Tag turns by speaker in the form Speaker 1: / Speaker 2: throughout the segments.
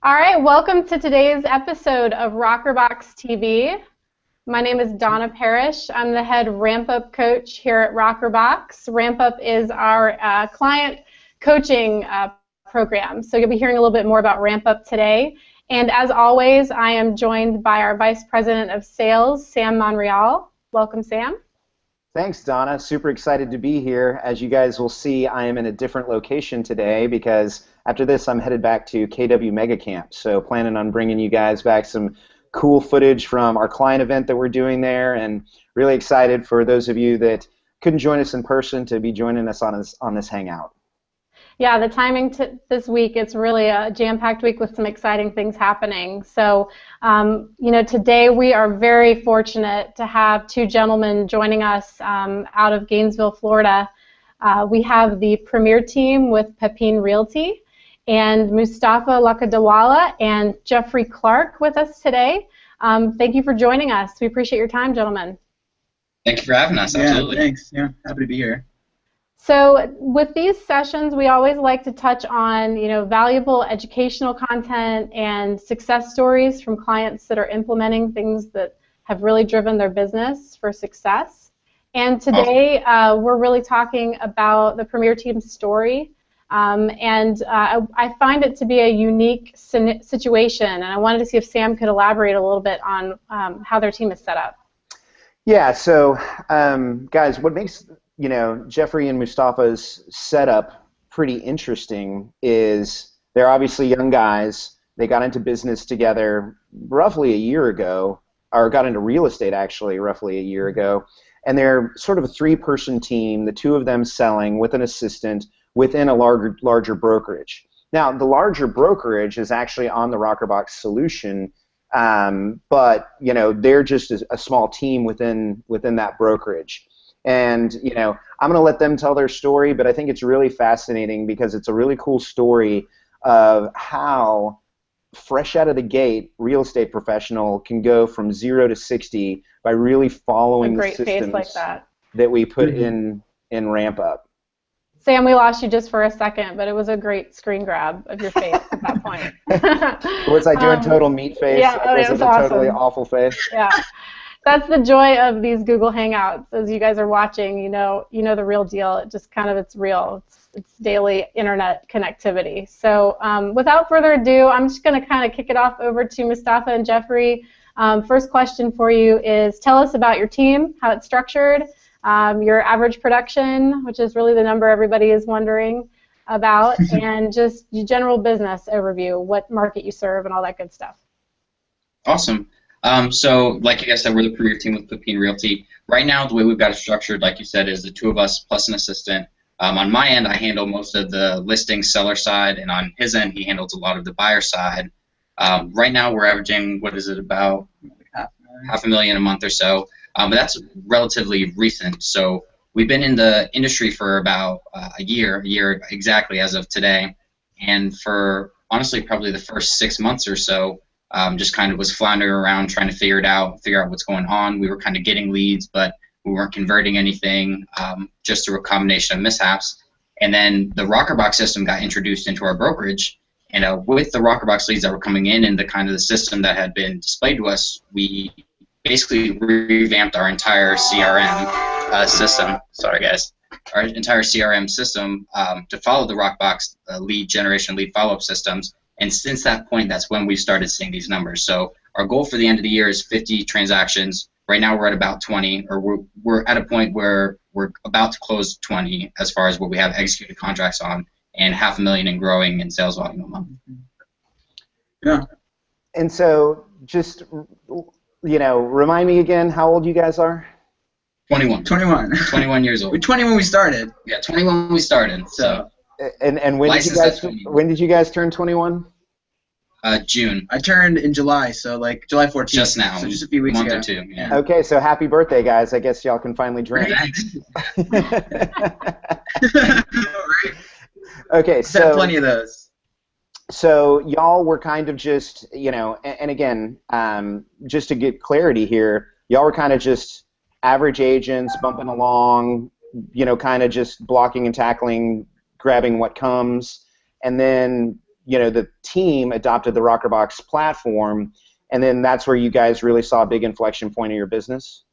Speaker 1: All right, welcome to today's episode of rokrbox TV. My name is Donna Parrish. I'm the head Ramp Up coach here at rokrbox. Ramp Up is our client coaching program, so you'll be hearing a little bit more about Ramp Up today. And as always, I am joined by our Vice President of Sales, Sam Monreal. Welcome, Sam.
Speaker 2: Thanks, Donna. Super excited to be here. As you guys will see, I am in a different location today because after this, I'm headed back to KW Mega Camp. So planning on bringing you guys back some cool footage from our client event that we're doing there, and really excited for those of you that couldn't join us in person to be joining us on this hangout.
Speaker 1: Yeah, the timing this week, it's really a jam-packed week with some exciting things happening. So, today we are very fortunate to have two gentlemen joining us out of Gainesville, Florida. We have the Premier Team with Pepine Realty and Mustafa Lakadawala and Jeffrey Clark with us today. Thank you for joining us. We appreciate your time, gentlemen.
Speaker 3: Thank you for having us. Absolutely.
Speaker 4: Yeah, thanks. Yeah, happy to be here.
Speaker 1: So with these sessions, we always like to touch on, valuable educational content and success stories from clients that are implementing things that have really driven their business for success. And today, we're really talking about the Premier Team's story. I find it to be a unique situation, and I wanted to see if Sam could elaborate a little bit on how their team is set up.
Speaker 2: Yeah, so guys, what makes Jeffrey and Mustafa's setup pretty interesting is they're obviously young guys. They got into business together roughly a year ago, or got into real estate actually roughly a year ago, and they're sort of a three-person team, the two of them selling with an assistant within a larger brokerage. Now, the larger brokerage is actually on the rokrbox solution, but they're just a small team within that brokerage. And I'm going to let them tell their story, but I think it's really fascinating because it's a really cool story of how fresh out of the gate real estate professional can go from 0 to 60 by really following the systems
Speaker 1: like
Speaker 2: that we put in Ramp Up.
Speaker 1: Sam, we lost you just for a second, but it was a great screen grab of your face at that point.
Speaker 2: Was I doing total meat face?
Speaker 1: Yeah,
Speaker 2: was it a
Speaker 1: awesome.
Speaker 2: Totally awful face?
Speaker 1: Yeah. That's the joy of these Google Hangouts. As you guys are watching, you know the real deal. It's real. It's daily internet connectivity. So without further ado, I'm just going to kind of kick it off over to Mustafa and Jeffrey. First question for you is, tell us about your team, how it's structured, your average production, which is really the number everybody is wondering about, and just your general business overview, what market you serve, and all that good stuff.
Speaker 3: Awesome. So, like you guys said, we're the Premier Team with Pepine Realty. Right now, the way we've got it structured, like you said, is the two of us plus an assistant. On my end, I handle most of the listing seller side, and on his end, he handles a lot of the buyer side. Right now, we're averaging, about $500,000 a month or so, but that's relatively recent. So we've been in the industry for about a year exactly as of today, and for honestly probably the first 6 months or so, just kind of was floundering around trying to figure out what's going on. We were kind of getting leads, but we weren't converting anything, just through a combination of mishaps. And then the rokrbox system got introduced into our brokerage, and with the rokrbox leads that were coming in and the kind of the system that had been displayed to us, we basically revamped our entire CRM system. Sorry, guys. Our entire CRM system to follow the rokrbox lead generation, lead follow-up systems. And since that point, that's when we started seeing these numbers. So our goal for the end of the year is 50 transactions. Right now we're at about 20, or we're at a point where we're about to close 20 as far as what we have executed contracts on, and $500,000 and growing in sales volume a month.
Speaker 4: Yeah.
Speaker 2: And so just, remind me again how old you guys are?
Speaker 3: 21. 21 years old.
Speaker 4: We're 20 when we started.
Speaker 3: Yeah, 21 when we started. So.
Speaker 2: And when did you guys turn 21?
Speaker 3: June.
Speaker 4: I turned in July, so like July 14th.
Speaker 3: Just now.
Speaker 4: So just a few weeks ago.
Speaker 3: A month or two. Yeah.
Speaker 2: Okay, so happy birthday, guys. I guess y'all can finally drink.
Speaker 3: Thanks.
Speaker 2: Okay, so
Speaker 4: had plenty of those.
Speaker 2: So y'all were kind of just, and again, just to get clarity here, y'all were kind of just average agents bumping along, kind of just blocking and tackling, grabbing what comes, and then the team adopted the rokrbox platform, and then that's where you guys really saw a big inflection point in your business?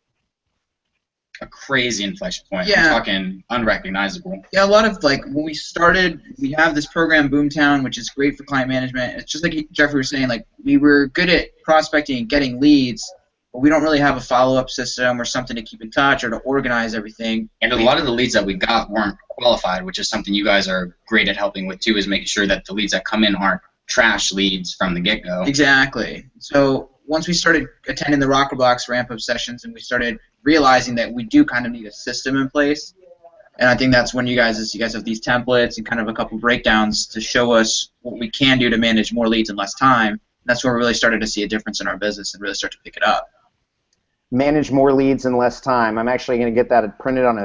Speaker 3: A crazy inflection point.
Speaker 4: Yeah.
Speaker 3: I'm talking unrecognizable.
Speaker 4: Yeah, a lot of, like, when we started, we have this program, Boomtown, which is great for client management. It's just like Jeffrey was saying, like, we were good at prospecting and getting leads, but we don't really have a follow-up system or something to keep in touch or to organize everything.
Speaker 3: And a lot of the leads that we got weren't qualified, which is something you guys are great at helping with too, is making sure that the leads that come in aren't trash leads from the get-go.
Speaker 4: Exactly. So once we started attending the rokrbox ramp-up sessions and we started realizing that we do kind of need a system in place, and I think that's when you guys have these templates and kind of a couple breakdowns to show us what we can do to manage more leads in less time. That's where we really started to see a difference in our business and really start to pick it up.
Speaker 2: Manage more leads in less time. I'm actually going to get that printed on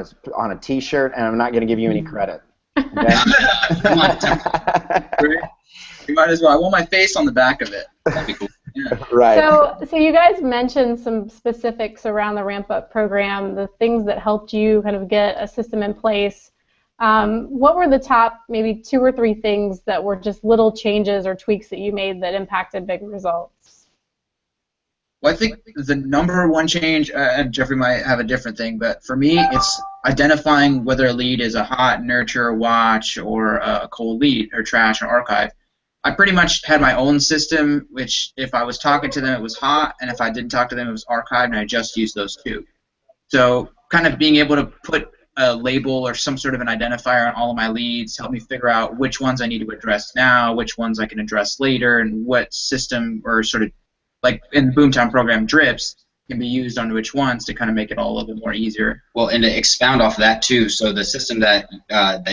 Speaker 2: a T-shirt, and I'm not going to give you any credit. Okay?
Speaker 3: Come on,
Speaker 4: You might as well. I want my face on the back of it.
Speaker 3: that'd be cool.
Speaker 4: Yeah.
Speaker 2: Right.
Speaker 1: So you guys mentioned some specifics around the ramp-up program, the things that helped you kind of get a system in place. What were the top maybe 2 or 3 things that were just little changes or tweaks that you made that impacted big results?
Speaker 4: Well, I think the number one change, and Jeffrey might have a different thing, but for me, it's identifying whether a lead is a hot, nurture, watch, or a cold lead, or trash, or archive. I pretty much had my own system, which if I was talking to them, it was hot, and if I didn't talk to them, it was archived, and I just used those 2. So kind of being able to put a label or some sort of an identifier on all of my leads helped me figure out which ones I need to address now, which ones I can address later, and what system or sort of, like in the Boomtown program, drips can be used on which ones to kind of make it all a little bit more easier.
Speaker 3: Well, and to expound off of that too, so the system that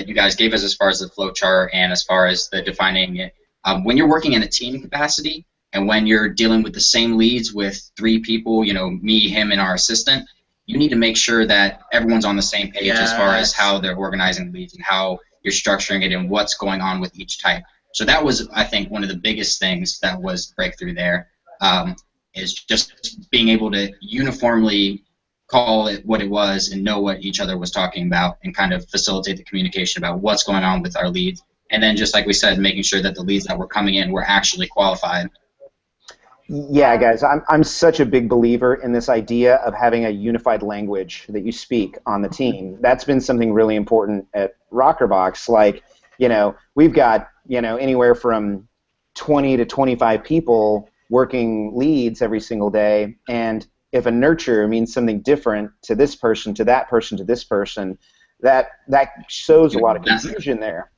Speaker 3: you guys gave us as far as the flow chart and as far as the defining it, when you're working in a team capacity and when you're dealing with the same leads with 3 people, me, him, and our assistant, you need to make sure that everyone's on the same page as far as how they're organizing leads and how you're structuring it and what's going on with each type. So that was, I think, one of the biggest things that was breakthrough there, is just being able to uniformly call it what it was and know what each other was talking about and kind of facilitate the communication about what's going on with our leads. And then, just like we said, making sure that the leads that were coming in were actually qualified.
Speaker 2: Yeah, guys, I'm such a big believer in this idea of having a unified language that you speak on the team. That's been something really important at rokrbox. Like, we've got, anywhere from 20 to 25 people working leads every single day, and if a nurture means something different to this person, to that person, to this person, that shows a lot of confusion there.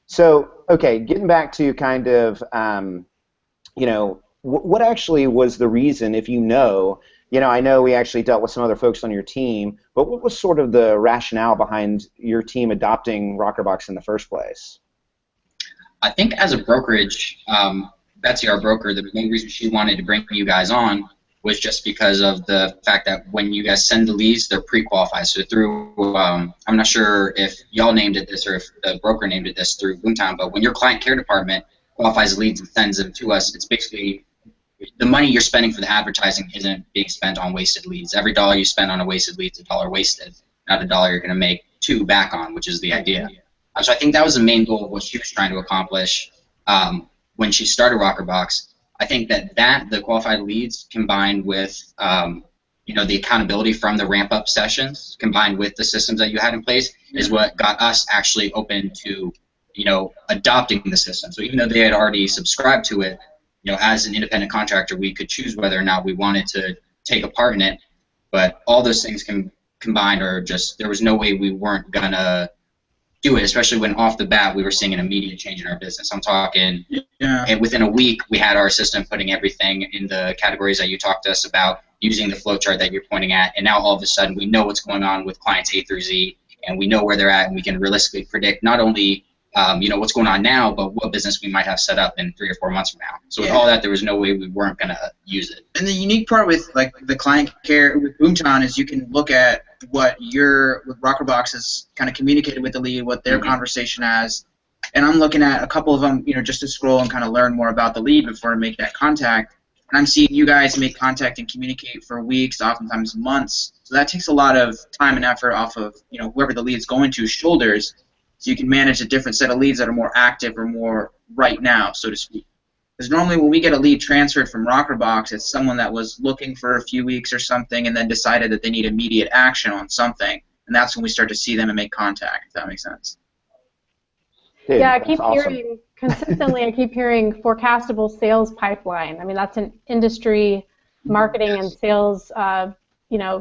Speaker 2: So, okay, getting back to kind of, what actually was the reason, if I know we actually dealt with some other folks on your team, but what was sort of the rationale behind your team adopting rokrbox in the first place?
Speaker 3: I think as a brokerage, Betsy, our broker, the main reason she wanted to bring you guys on was just because of the fact that when you guys send the leads, they're pre-qualified. So through, I'm not sure if y'all named it this or if the broker named it this through Boomtown, but when your client care department qualifies leads and sends them to us, it's basically the money you're spending for the advertising isn't being spent on wasted leads. Every dollar you spend on a wasted lead is a dollar wasted, not a dollar you're going to make 2 back on, which is the idea. So I think that was the main goal of what she was trying to accomplish when she started rokrbox. I think that the qualified leads combined with the accountability from the ramp-up sessions combined with the systems that you had in place is what got us actually open to adopting the system. So even though they had already subscribed to it, as an independent contractor, we could choose whether or not we wanted to take a part in it. But all those things combined are just, there was no way we weren't gonna do it, especially when off the bat we were seeing an immediate change in our business. I'm talking, and within a week we had our system putting everything in the categories that you talked to us about, using the flow chart that you're pointing at, and now all of a sudden we know what's going on with clients A through Z, and we know where they're at, and we can realistically predict not only what's going on now, but what business we might have set up in 3 or 4 months from now. So with all that, there was no way we weren't going to use it.
Speaker 4: And the unique part with the client care with Boomtown is you can look at what rokrbox has kind of communicated with the lead, what their conversation has, and I'm looking at a couple of them, just to scroll and kind of learn more about the lead before I make that contact. And I'm seeing you guys make contact and communicate for weeks, oftentimes months. So that takes a lot of time and effort off of whoever the lead's going to's shoulders. so you can manage a different set of leads that are more active or more right now, so to speak. Because normally when we get a lead transferred from rokrbox, it's someone that was looking for a few weeks or something and then decided that they need immediate action on something, and that's when we start to see them and make contact, if that makes sense.
Speaker 2: Dude,
Speaker 1: Yeah, I
Speaker 2: that's
Speaker 1: keep
Speaker 2: awesome.
Speaker 1: hearing consistently. I keep hearing forecastable sales pipeline. I mean, that's an industry marketing and sales,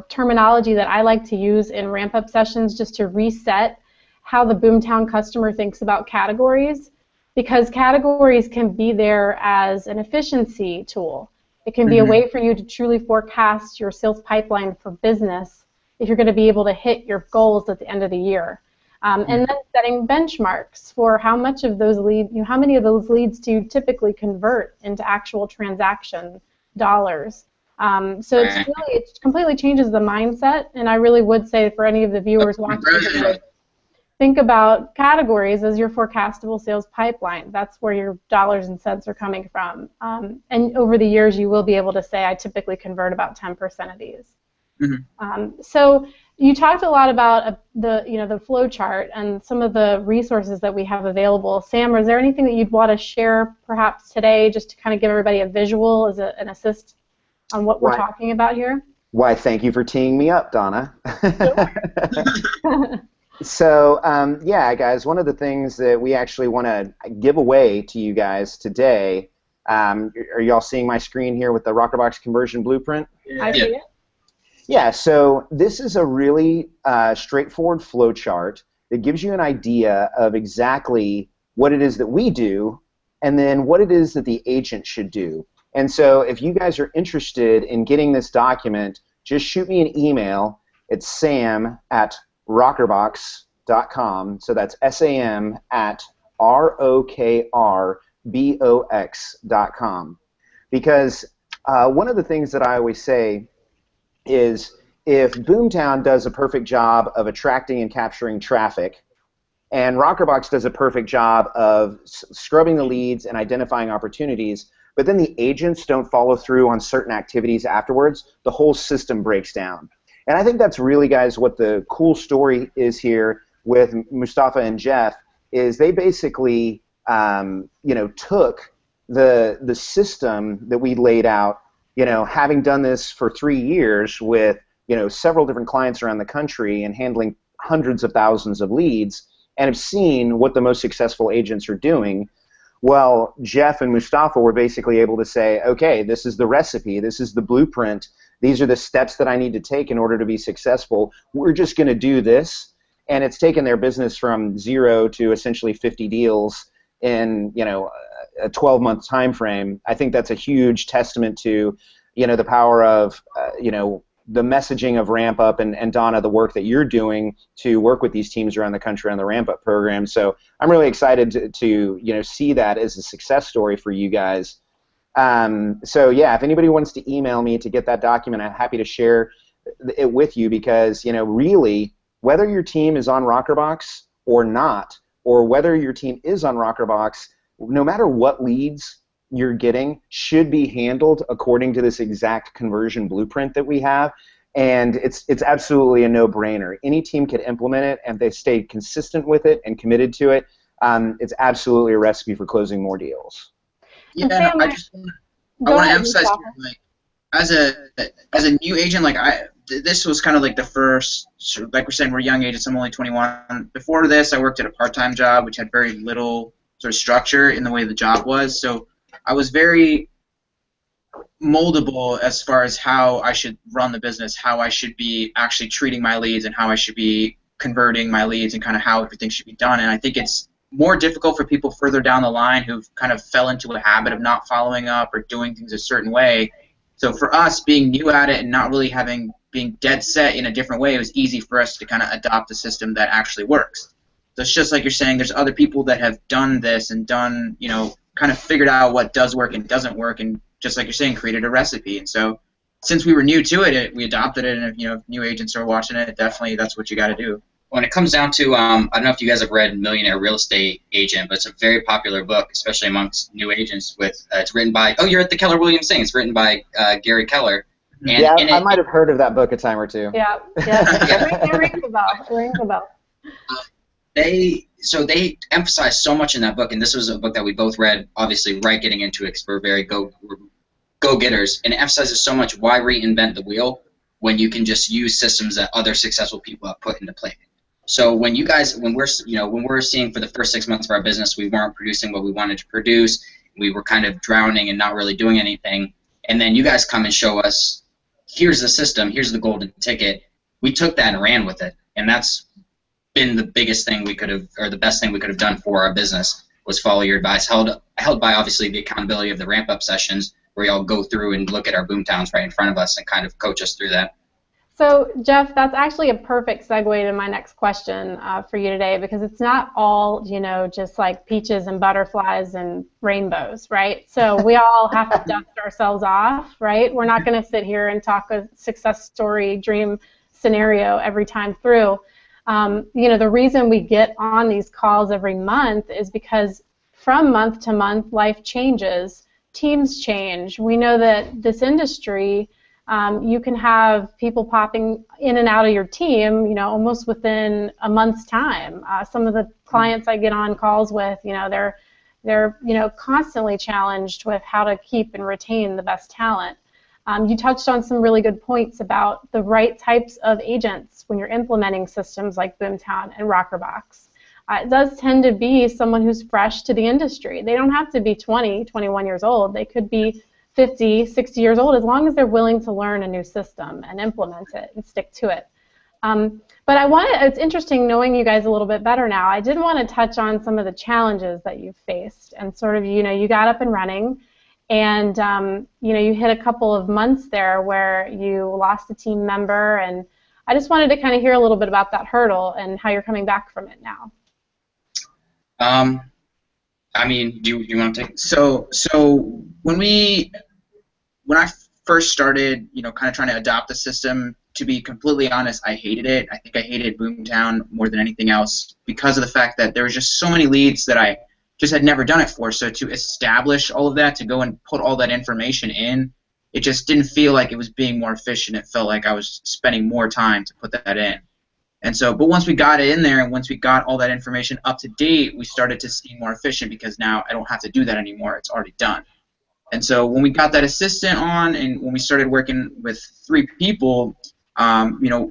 Speaker 1: terminology that I like to use in ramp-up sessions just to reset how the Boomtown customer thinks about categories, because categories can be there as an efficiency tool. It can be a way for you to truly forecast your sales pipeline for business if you're going to be able to hit your goals at the end of the year. And then setting benchmarks for how much of those leads, how many of those leads do you typically convert into actual transaction dollars. So it completely changes the mindset, and I really would say for any of the viewers watching today, think about categories as your forecastable sales pipeline. That's where your dollars and cents are coming from. And over the years, you will be able to say, I typically convert about 10% of these. So you talked a lot about the flow chart and some of the resources that we have available. Sam, is there anything that you'd want to share perhaps today just to kind of give everybody a visual as an assist on what we're talking about here?
Speaker 2: Why, thank you for teeing me up, Donna. So, yeah, guys, one of the things that we actually want to give away to you guys today, are y'all seeing my screen here with the rokrbox conversion blueprint?
Speaker 1: I see it.
Speaker 2: Yeah, so this is a really straightforward flow chart that gives you an idea of exactly what it is that we do and then what it is that the agent should do. And so if you guys are interested in getting this document, just shoot me an email. It's sam@rokrbox.com. So that's sam@rokrbox.com. Because one of the things that I always say is if Boomtown does a perfect job of attracting and capturing traffic, and rokrbox does a perfect job of scrubbing the leads and identifying opportunities, but then the agents don't follow through on certain activities afterwards, the whole system breaks down. And I think that's really, guys, what the cool story is here with Mustafa and Jeff, is they basically took the system that we laid out, having done this for 3 years with several different clients around the country and handling hundreds of thousands of leads, and have seen what the most successful agents are doing. Well, Jeff and Mustafa were basically able to say, okay, this is the recipe, this is the blueprint, these are the steps that I need to take in order to be successful. We're just going to do this, and it's taken their business from 0 to essentially 50 deals in a 12-month time frame. I think that's a huge testament to the power of the messaging of Ramp Up and Donna, the work that you're doing to work with these teams around the country on the Ramp Up program. So I'm really excited to see that as a success story for you guys. So yeah, if anybody wants to email me to get that document, I'm happy to share it with you, because really, whether your team is on rokrbox or not, or whether your team is on rokrbox, no matter what leads you're getting should be handled according to this exact conversion blueprint that we have, and it's absolutely a no-brainer. Any team can implement it, and they stay consistent with it and committed to it. It's absolutely a recipe for closing more deals.
Speaker 4: Yeah, Sam, I want to emphasize, like, as a new agent, this was kind of like the first, like we're saying, we're young agents. I'm only 21. Before this, I worked at a part-time job, which had very little sort of structure in the way the job was. So I was very moldable as far as how I should run the business, how I should be actually treating my leads, and how I should be converting my leads, and kind of how everything should be done. And I think it's more difficult for people further down the line who've kind of fell into a habit of not following up or doing things a certain way. So for us, being new at it and not really being dead set in a different way, it was easy for us to kind of adopt a system that actually works. So it's just like you're saying, there's other people that have done this and done, kind of figured out what does work and doesn't work, and just like you're saying, created a recipe. And so since we were new to it, we adopted it, and if new agents are watching it, definitely that's what you got to do.
Speaker 3: When it comes down to, I don't know if you guys have read Millionaire Real Estate Agent, but it's a very popular book, especially amongst new agents. It's written by, you're at the Keller Williams thing. It's written by Gary Keller. And
Speaker 2: I might have heard of that book a time or two.
Speaker 1: Yeah. It rings a bell.
Speaker 3: They emphasize so much in that book, and this was a book that we both read, obviously, right getting into it, because we're very go-getters, and it emphasizes so much why reinvent the wheel when you can just use systems that other successful people have put into play. So when we're seeing for the first 6 months of our business, we weren't producing what we wanted to produce, we were kind of drowning and not really doing anything, and then you guys come and show us, here's the system, here's the golden ticket. We took that and ran with it, and that's been the biggest thing we could have, or the best thing we could have done for our business, was follow your advice, held by obviously the accountability of the ramp-up sessions, where y'all go through and look at our boomtowns right in front of us and kind of coach us through that.
Speaker 1: So, Jeff, that's actually a perfect segue to my next question for you today, because it's not all, just like peaches and butterflies and rainbows, right? So we all have to dust ourselves off, right? We're not going to sit here and talk a success story, dream scenario every time through. The reason we get on these calls every month is because from month to month, life changes, teams change. We know that this industry, you can have people popping in and out of your team, almost within a month's time. Some of the clients I get on calls with, they're constantly challenged with how to keep and retain the best talent. You touched on some really good points about the right types of agents when you're implementing systems like Boomtown and rokrbox. It does tend to be someone who's fresh to the industry. They don't have to be 20, 21 years old. They could be 50, 60 years old, as long as they're willing to learn a new system and implement it and stick to it. But it's interesting knowing you guys a little bit better now. I did want to touch on some of the challenges that you've faced, and sort of, you got up and running, and you hit a couple of months there where you lost a team member, and I just wanted to kind of hear a little bit about that hurdle and how you're coming back from it now.
Speaker 3: Do you want to take it?
Speaker 4: So when I first started, kind of trying to adopt the system, to be completely honest, I hated it. I think I hated Boomtown more than anything else because of the fact that there was just so many leads that I just had never done it for. So to establish all of that, to go and put all that information in, it just didn't feel like it was being more efficient. It felt like I was spending more time to put that in. And so, but once we got it in there and once we got all that information up to date, we started to see more efficient because now I don't have to do that anymore. It's already done. And so when we got that assistant on and when we started working with 3 people,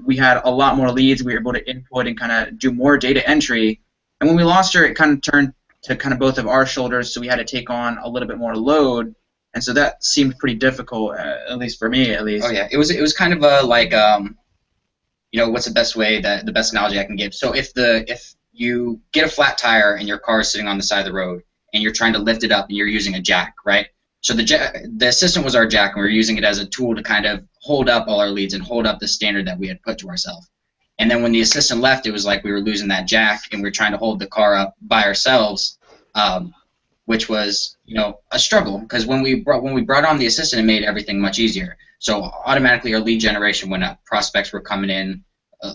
Speaker 4: we had a lot more leads. We were able to input and kind of do more data entry. And when we lost her, it kind of turned to kind of both of our shoulders, so we had to take on a little bit more load. And so that seemed pretty difficult, at least for me, at least.
Speaker 3: Oh yeah, it was kind of what's the best analogy I can give? So if you get a flat tire and your car is sitting on the side of the road and you're trying to lift it up and you're using a jack, right? So the assistant was our jack, and we were using it as a tool to kind of hold up all our leads and hold up the standard that we had put to ourselves. And then when the assistant left, it was like we were losing that jack, and we were trying to hold the car up by ourselves, which was a struggle, because when we brought on the assistant, it made everything much easier. So automatically our lead generation went up. Prospects were coming in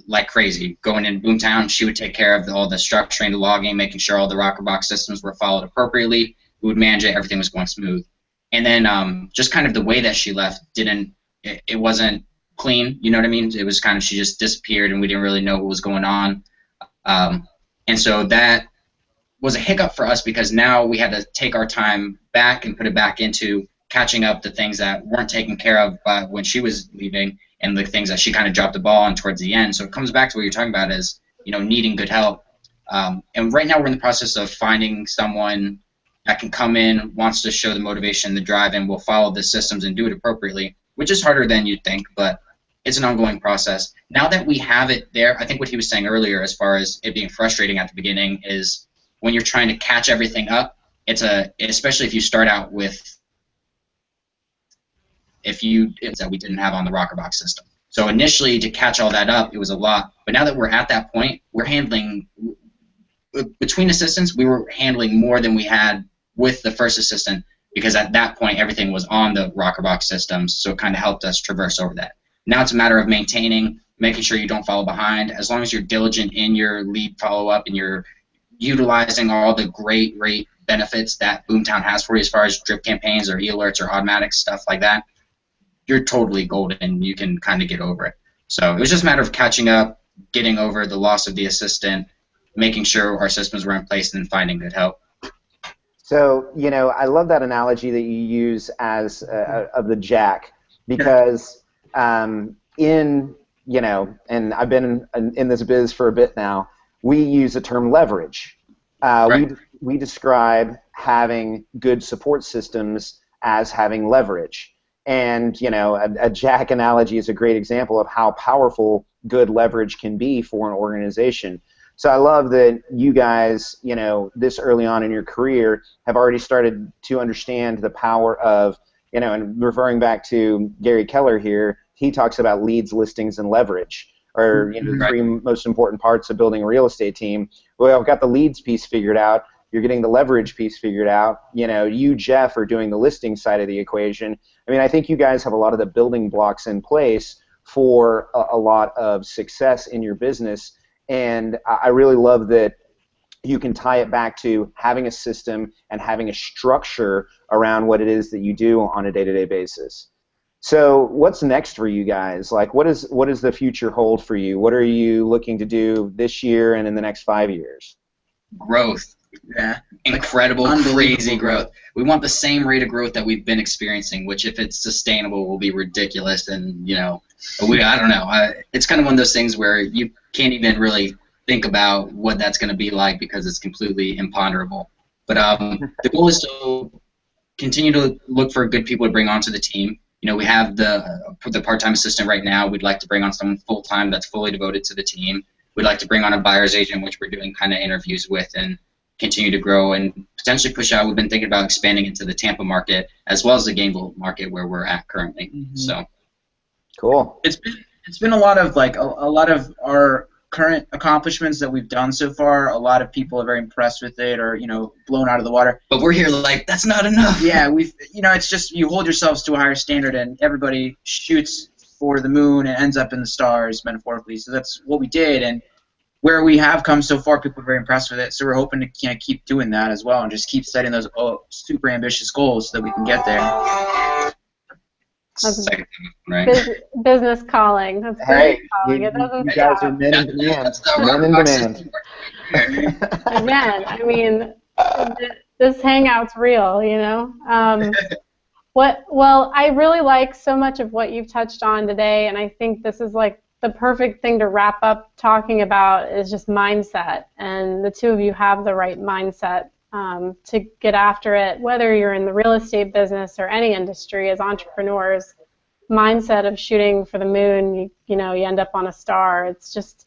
Speaker 3: like crazy. Going in Boomtown, she would take care of all the structuring, the logging, making sure all the rokrbox systems were followed appropriately. We would manage it. Everything was going smooth. And then just kind of the way that she left it wasn't clean. You know what I mean? It was kind of, she just disappeared, and we didn't really know what was going on. And so that was a hiccup for us, because now we had to take our time back and put it back into catching up the things that weren't taken care of when she was leaving, and the things that she kind of dropped the ball on towards the end. So it comes back to what you're talking about, is needing good help. And right now we're in the process of finding someone that can come in, wants to show the motivation, the drive, and will follow the systems and do it appropriately, which is harder than you'd think, but it's an ongoing process. Now that we have it there, I think what he was saying earlier, as far as it being frustrating at the beginning, is when you're trying to catch everything up, especially if you start out with it's that we didn't have on the rokrbox system. So initially, to catch all that up, it was a lot. But now that we're at that point, we're handling, between assistants, we were handling more than we had with the first assistant, because at that point, everything was on the rokrbox systems, so it kind of helped us traverse over that. Now it's a matter of maintaining, making sure you don't fall behind. As long as you're diligent in your lead follow-up and you're utilizing all the great benefits that Boomtown has for you, as far as drip campaigns or e-alerts or automatic stuff like that, you're totally golden. You can kind of get over it. So it was just a matter of catching up, getting over the loss of the assistant, making sure our systems were in place and finding good help.
Speaker 2: So, I love that analogy that you use as of the jack, because and I've been in this biz for a bit now, we use the term leverage.
Speaker 3: Right.
Speaker 2: We describe having good support systems as having leverage. And, a jack analogy is a great example of how powerful good leverage can be for an organization. So I love that you guys, this early on in your career have already started to understand the power of, and referring back to Gary Keller here, he talks about leads, listings, and leverage, or the three most important parts of building a real estate team. Well, I've got the leads piece figured out. You're getting the leverage piece figured out. You, Jeff, are doing the listing side of the equation. I mean, I think you guys have a lot of the building blocks in place for a lot of success in your business. And I really love that you can tie it back to having a system and having a structure around what it is that you do on a day-to-day basis. So what's next for you guys? Like, what does the future hold for you? What are you looking to do this year and in the next 5 years?
Speaker 3: Growth.
Speaker 4: Yeah.
Speaker 3: Incredible, crazy growth. We want the same rate of growth that we've been experiencing, which if it's sustainable will be ridiculous. And, I don't know. It's kind of one of those things where you can't even really think about what that's going to be like because it's completely imponderable. But the goal is to continue to look for good people to bring onto the team. We have the part-time assistant right now. We'd like to bring on someone full-time that's fully devoted to the team. We'd like to bring on a buyer's agent, which we're doing kind of interviews with, and continue to grow and potentially push out. We've been thinking about expanding into the Tampa market as well as the Gainesville market where we're at currently. So
Speaker 2: cool.
Speaker 4: It's been a lot of a lot of our current accomplishments that we've done so far. A lot of people are very impressed with it, or blown out of the water.
Speaker 3: But we're here like that's not enough.
Speaker 4: Yeah, it's just you hold yourselves to a higher standard, and everybody shoots for the moon and ends up in the stars metaphorically. So that's what we did, and where we have come so far, people are very impressed with it. So we're hoping to keep doing that as well, and just keep setting those super ambitious goals so that we can get there.
Speaker 1: That's
Speaker 3: right?
Speaker 1: Business calling. That's great calling. It doesn't
Speaker 2: you guys are men in demand. Men in demand.
Speaker 1: Again, I mean, this hangout's real, Well, I really like so much of what you've touched on today, and I think this is like the perfect thing to wrap up talking about is just mindset, and the two of you have the right mindset to get after it, whether you're in the real estate business or any industry as entrepreneurs. Mindset of shooting for the moon, you end up on a star. It's just,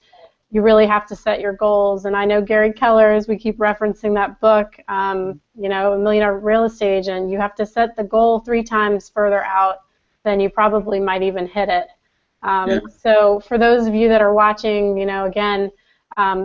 Speaker 1: you really have to set your goals, and I know Gary Keller, as we keep referencing that book, A Millionaire Real Estate Agent, you have to set the goal 3 times further out than you probably might even hit it. So for those of you that are watching, again,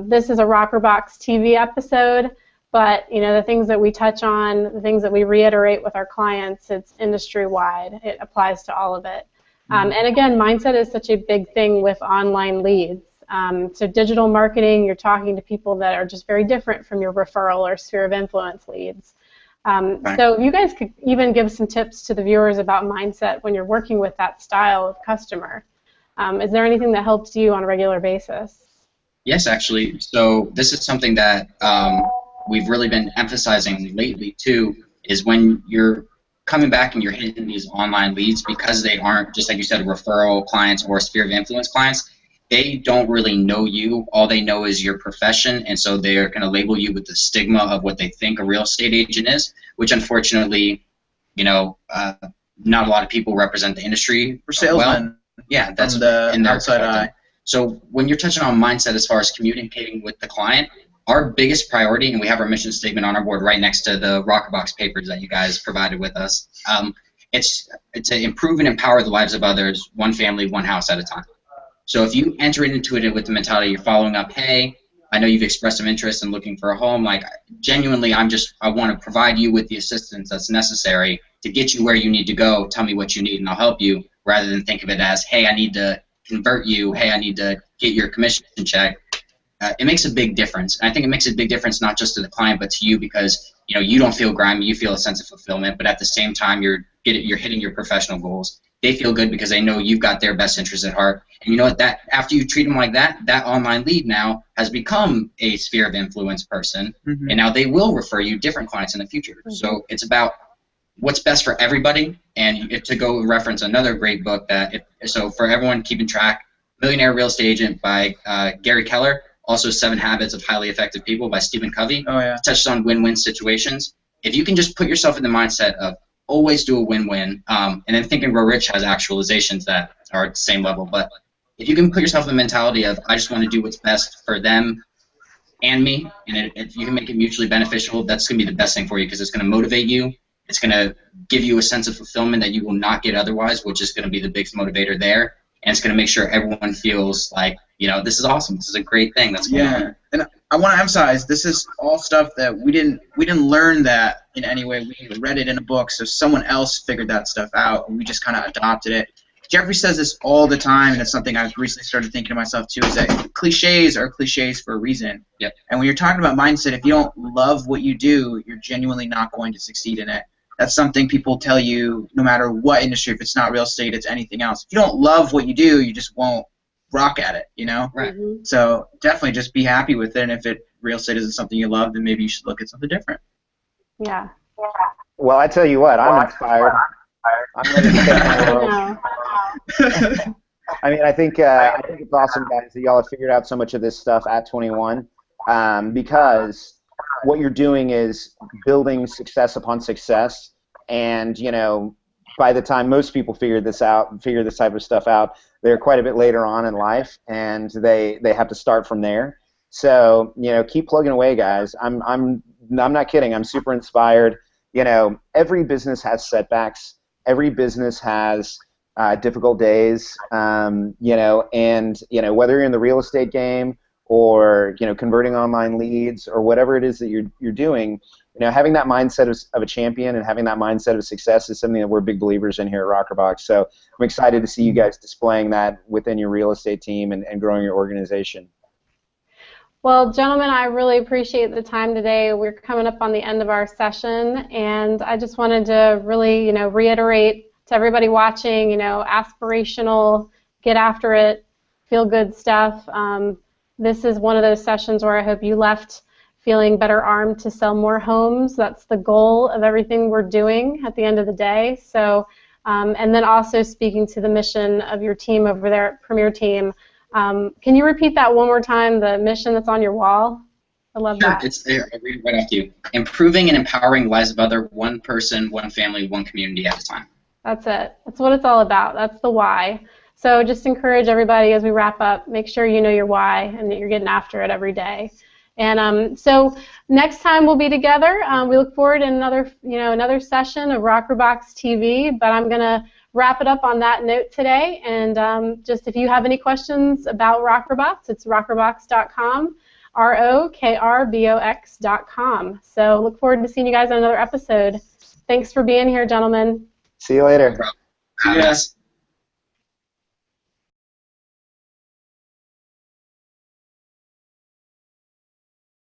Speaker 1: this is a rokrbox TV episode, but the things that we touch on, the things that we reiterate with our clients, it's industry-wide. It applies to all of it. And again, mindset is such a big thing with online leads. So digital marketing, you're talking to people that are just very different from your referral or sphere of influence leads. So you guys could even give some tips to the viewers about mindset when you're working with that style of customer. Is there anything that helps you on a regular basis?
Speaker 3: Yes, actually. So this is something that we've really been emphasizing lately too, is when you're coming back and you're hitting these online leads, because they aren't, just like you said, referral clients or sphere of influence clients, they don't really know you. All they know is your profession, and so they're going to label you with the stigma of what they think a real estate agent is, which unfortunately, not a lot of people represent the industry.
Speaker 4: We're salesmen.
Speaker 3: Well. Yeah, that's
Speaker 4: in the outside eye.
Speaker 3: So when you're touching on mindset as far as communicating with the client, our biggest priority, and we have our mission statement on our board right next to the rokrbox papers that you guys provided with us, it's to improve and empower the lives of others, one family, one house at a time. So if you enter into it with the mentality you're following up, hey, I know you've expressed some interest in looking for a home, like genuinely I want to provide you with the assistance that's necessary to get you where you need to go, tell me what you need and I'll help you, rather than think of it as, hey, I need to convert you, hey, I need to get your commission check. It makes a big difference. And I think it makes a big difference not just to the client but to you, because you don't feel grimy, you feel a sense of fulfillment, but at the same time you're hitting your professional goals. they feel good because they know you've got their best interests at heart. And you know what? That after you treat them like that, that online lead now has become a sphere of influence person, and now they will refer you different clients in the future. So it's about what's best for everybody. And to go reference another great book so for everyone keeping track, Millionaire Real Estate Agent by Gary Keller, also 7 Habits of Highly Effective People by Stephen Covey.
Speaker 4: Oh, yeah.
Speaker 3: Touches on win-win situations. If you can just put yourself in the mindset of always do a win-win, and then Think and Grow Rich has actualizations that are at the same level, but if you can put yourself in the mentality of I just want to do what's best for them and me, and if you can make it mutually beneficial, that's going to be the best thing for you because it's going to motivate you. It's going to give you a sense of fulfillment that you will not get otherwise, which is going to be the biggest motivator there. And it's going to make sure everyone feels like, this is awesome. This is a great thing that's going on.
Speaker 4: And I want to emphasize, this is all stuff that we didn't learn that in any way. We read it in a book, so someone else figured that stuff out, and we just kind of adopted it. Jeffrey says this all the time, and it's something I've recently started thinking to myself too, is that cliches are cliches for a reason.
Speaker 3: Yep.
Speaker 4: And when you're talking about mindset, if you don't love what you do, you're genuinely not going to succeed in it. That's something people tell you no matter what industry. If it's not real estate, it's anything else. If you don't love what you do, you just won't rock at it,
Speaker 3: Right.
Speaker 4: So definitely just be happy with it, and if real estate isn't something you love, then maybe you should look at something different.
Speaker 1: Yeah.
Speaker 2: Well, I tell you what, I'm inspired. I'm ready to take the world. I mean, I think it's awesome, guys, that y'all have figured out so much of this stuff at 21, because what you're doing is building success upon success, and by the time most people figure this type of stuff out, they're quite a bit later on in life, and they have to start from there. So keep plugging away, guys. I'm not kidding. I'm super inspired. Every business has setbacks. Every business has difficult days. And whether you're in the real estate game or converting online leads or whatever it is that you're doing, having that mindset of a champion and having that mindset of success is something that we're big believers in here at rokrbox. So I'm excited to see you guys displaying that within your real estate team and growing your organization.
Speaker 1: Well, gentlemen, I really appreciate the time today. We're coming up on the end of our session, and I just wanted to really, reiterate to everybody watching, aspirational, get after it, feel good stuff. This is one of those sessions where I hope you left feeling better armed to sell more homes. That's the goal of everything we're doing at the end of the day. So, and then also speaking to the mission of your team over there at Premier Team. Can you repeat that one more time, the mission that's on your wall? I love that.
Speaker 3: I'll read it right after you. Improving and empowering lives of other, one person, one family, one community at a time.
Speaker 1: That's it. That's what it's all about. That's the why. So just encourage everybody as we wrap up, make sure you know your why and that you're getting after it every day. And so next time we'll be together. We look forward to another session of rokrbox TV, but I'm going to wrap it up on that note today. And just if you have any questions about rokrbox, it's rokrbox.com, rokrbox.com. So look forward to seeing you guys on another episode. Thanks for being here, gentlemen.
Speaker 2: See you later.
Speaker 3: Yes.